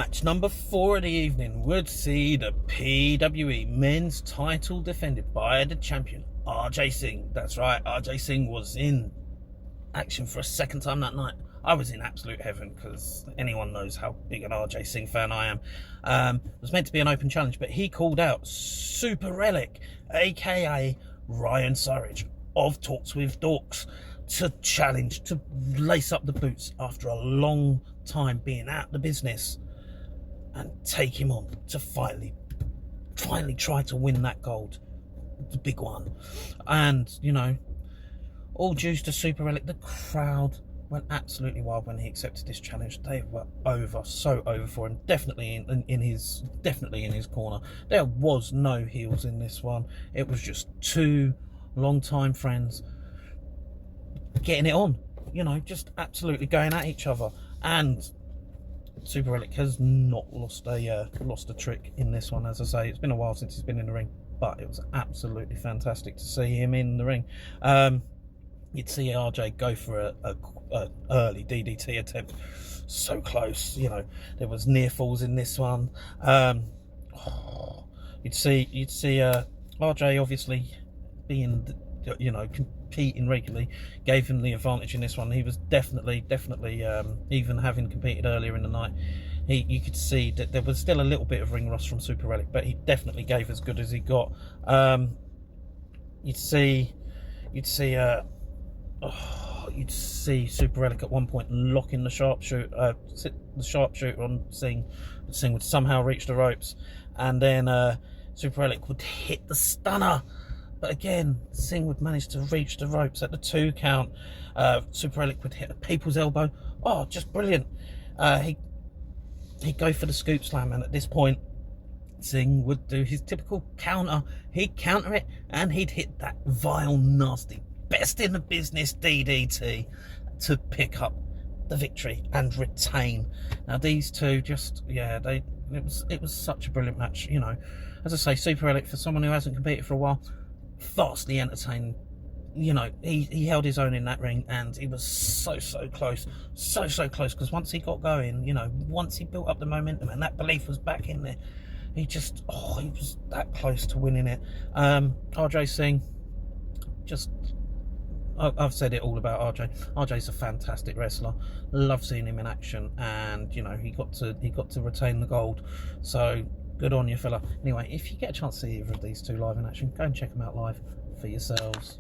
Match number 4 of the evening would see the PWE men's title defended by the champion, RJ Singh. That's right, RJ Singh was in action for a second time that night. I was in absolute heaven because anyone knows how big an RJ Singh fan I am. It was meant to be an open challenge, but he called out Super Relic, aka Ryan Surridge of Talks with Dorks, to challenge, to lace up the boots after a long time being out of the business, and take him on to finally try to win that gold, the big one. And you know, all dues to Super Relic. The crowd went absolutely wild when he accepted this challenge. They were so over for him. Definitely in his corner. There was no heels in this one. It was just two long-time friends getting it on. You know, just absolutely going at each other. And Super Relic has not lost a trick in this one. As I say, it's been a while since he's been in the ring, but it was absolutely fantastic to see him in the ring. You'd see RJ go for a early DDT attempt, so close. You know, there was near falls in this one. You'd see RJ obviously being, you know, competing regularly gave him the advantage in this one. He was definitely even having competed earlier in the night, you could see that there was still a little bit of ring rust from Super Relic, but he definitely gave as good as he got. You'd see Super Relic at one point locking the sharpshooter on Singh. Singh would somehow reach the ropes, and then Super Relic would hit the stunner. But again, Singh would manage to reach the ropes at the 2 count. Super Relic would hit a people's elbow. Oh, just brilliant. He'd go for the scoop slam, and at this point, Singh would do his typical counter. He'd counter it, and he'd hit that vile, nasty, best in the business DDT to pick up the victory and retain. Now these two just, yeah, it was such a brilliant match. You know, as I say, Super Relic, for someone who hasn't competed for a while, vastly entertaining. You know, he held his own in that ring, and he was so close, so close, because once he got going, you know, once he built up the momentum and that belief was back in there, he was that close to winning it. RJ Singh, just, I've said it all about RJ. RJ's a fantastic wrestler. Love seeing him in action, and you know, he got to retain the gold. So good on you, fella. Anyway, if you get a chance to see either of these two live in action, go and check them out live for yourselves.